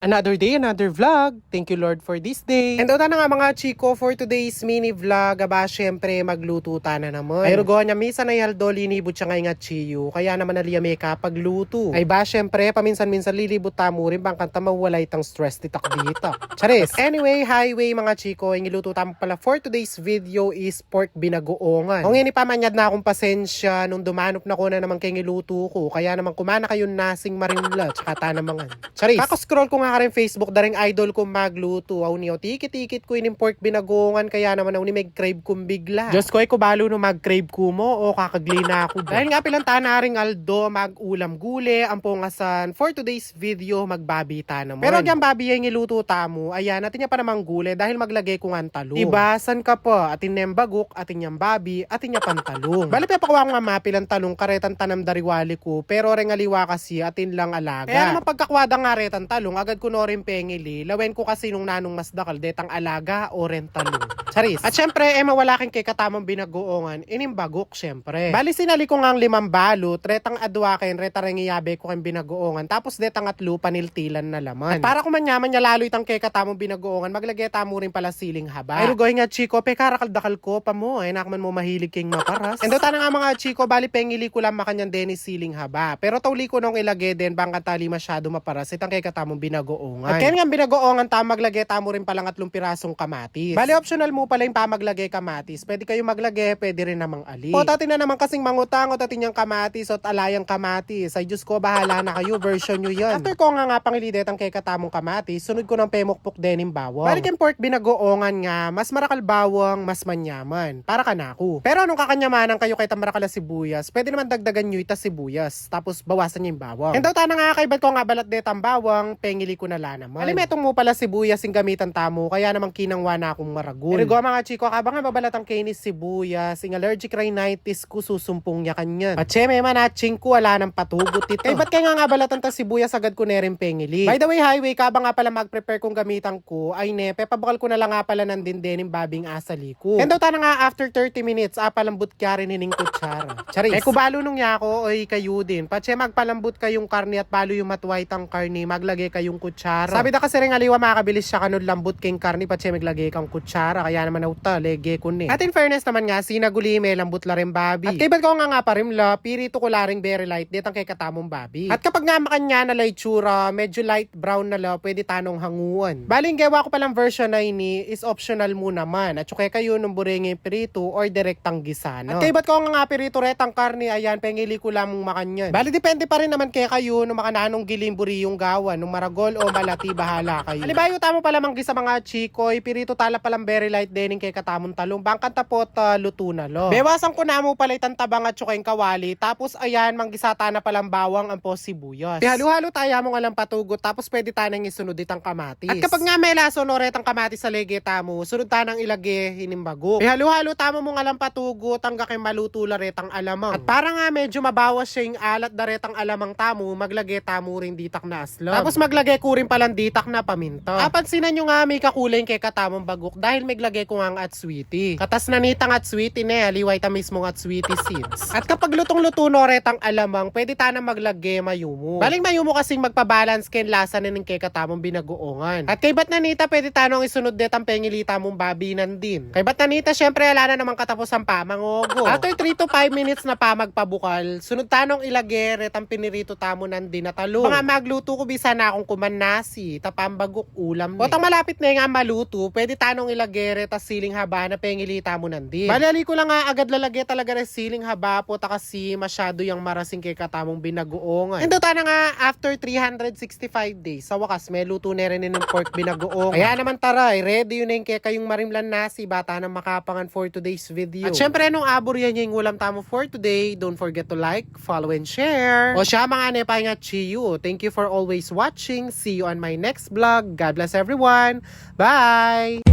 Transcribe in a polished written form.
Another day, another vlog. Thank you Lord for this day. And ito na nga mga chiko for today's mini vlog. Aba, syempre magluto ta na naman. Ay rugo niya, misa na yaldo, linibot siya ngay nga chiyo. Kaya naman naliyameka pagluto. Ay ba, syempre, paminsan-minsan lilibot ta mo rin bang kanta mawala itang stress titak dito. Charis. Anyway, highway mga chiko, yung iluto tamo pala for today's video is pork binagoongan. Kung ini pamanyad na akong pasensya, nung dumanop na ko na naman kay iluto ko. Kaya naman kumana kayo nasing marimla, tsaka ta naman. Charis. Kakascroll ko nga rin Facebook, daring idol ko magluto. Aw niyo, tikit-tikit ko ining pork binagongan, kaya naman aw ni may crave kong bigla. Diyos ko, ay kubalo no mag-crave ko mo, o kakagli na ako. Dahil nga pilantaan na ring Aldo, mag-ulam gule, ang pungasan, for today's video, magbabita naman. Pero yung babi yung iluto tamo, ayan, natin niya pa namang gule, dahil maglagay ko nga talong. Ibasan ka pa, atin niyang bagok, atin niyang babi, atin niya pantalong. Bali pa pakuha ko nga mapilang talong, karetan tanam dariwali ko, pero rengaliwa kasi, atin lang alaga. Kaya naman pagkakwada nga retan talong, agad ko no rin pengili. Lawen ko kasi nung nanong mas dakal, detang alaga o rentalong. Charis. At syempre, mawala kin kay katamang binagoongan, inimbagok syempre. Bali sinali ko nga ang 5 balot, retang adwaken, retarang iyabe ko kang binagoongan, tapos detang at lupa niltilan na laman. At para kumanyaman niya lalo itang kay katamang binagoongan, maglagay tamo rin pala siling haba. Ay rugoy nga chiko, pe karakaldakal ko pa mo, ay nakman mo mahilig king maparas. And dota na nga mga chiko, bali pengili ko lang makanyang denis siling haba. Pero tawli ko nung ilagay din, bang katali masyado maparas, itang kay katamang binagoongan. At kaya nga binagoongan maglagay tamo rin palang 3 pirasong kamatis. Bali optional mo pala yung pamaglagay kamatis. Pwede kayo maglagay, pwede rin namang ali. O tatin na naman kasing mangutang o tatin yung kamatis o alayang kamatis. Ay Diyos ko, bahala na kayo, version nyo yan. After ko nga pangilidet ang kay katamong kamatis, sunod ko ng pemokpok din yung bawang. Bali yung pork binagoongan nga, mas marakal bawang, mas manyaman. Para ka na ako. Pero nung kakanyamanan kayo kay tamarakal na sibuyas, pwede naman dagdagan nyo ita sibuyas. Tapos bawasan nyo yung bawang. And daw ta na nga kaibat ko nga balat det ang bawang, pengili ko na naman. Alimetong mo pala sibuyas yung gamitan tamo, kaya naman kinangwa na akong maragul. Pero mga chiko, kabang nga babalatang kinis sibuyas, yung allergic rhinitis ko susumpong niya kanyan. At syeme manaching ko, wala nang patugot ito. Eh ba't kaya nga balatan ta sibuyas agad ko nerin pengili? By the way, highway, kabang nga pala mag-prepare kong gamitan ko, ay nepe, pabakal ko na lang nga pala ng din yung babing asali ko. And daw ta na nga after 30 minutes, palambot kya rin hining kutsara. Charis. Eh kubalo nung niya ako, ay kayo din. Patse magpalambot kayong karne at palo yung matwaytang karne, maglagay kayong kutsara. Sabi da kasi rin aliwa makabilis siya kanod lambot kayong karne, patse maglagay kang kutsara, kaya naman nauta, lege ko ni. At in fairness naman nga, sinagulime, lambot la rin babi. At kaibat ko nga parimla, pirito ko la rin very light, detang kay katamong babi. At kapag nga makanya na light tsura, medyo light brown na la, pwede tanong hanguan. Baling gawa ko palang version na ini is optional mo naman. At syukay kayo nung buringin pirito or direktang gisana. At kaibat ko nga pirito retang karne, ayan, pengili ko lamang makanyan. Bali depende pa rin naman kay kayo nung makananong gilimburi yung gawa, nung maragol o malati, bahala kayo. Alibayo tamo pala manggi sa mga chikoy, pirito tala palang very light dening kay katamong talong, bangkan tapot luto na lo. Bewasan ko na mo pala itang tabang at tsukay kawali, tapos ayan, manggisata na palang bawang ang po sibuyas. Halo-halo tayo mo nga lang patugot, tapos pwede tanang isunod itang kamatis. At kapag nga may laso no retang kamatis sa lege tamo, sunod tanang ilagay hinimbago. Halo-halo tamo mo nga lang patugot, hanggang kay maluto la retang alamang. At para nga medyo mabawas siya yung alat da retang alamang tamo, maglagay tamo rin ditak na aslam. Tapos maglagay ko rin palang ditak na paminta. Pansinan nyo nga may kakulay kay katamong bagok dahil may glagay ko nga at sweetie. Katas na nitang at sweetie ne, aliway ta mismo at sweetie seeds. At kapag lutong-luto no retang alamang, pwede tanang maglagay mayumo. Baling mayumo kasing magpa-balance ken lasa nin kay katamong binagoongan. At kay bat na nita, pwede tanong isunod det ang pengilita mong babinan din. Kay bat na nita, syempre ala na naman katapos ang pamangogo. After 3 to 5 minutes na pa magpabukal, sunod tanong ilagay retang pinirito tamo nandin na talong. Mga magluto ko bisa na akong kumanasi, tapambagok ulam ni. Botang malapit na nga maluto, pwede tanong ilagay reta siling haba na pengilita mo nandin. Balali ko lang nga agad lalagay talaga rin siling haba po ta kasi masyado yung marasing kay katamong binagoongan. And na nga after 365 days, sa wakas may luto na rin ng pork binagoongan. Kaya naman tara, ready yun yung kay kayong marimlan nasi, bata ng makapangan for today's video. At syempre nung abor yan yung ulam tamo for today, don't forget to like, follow and share. O siya mga nepay nga chiyo. Thank you for always watching. See you on my next vlog. God bless everyone. Bye!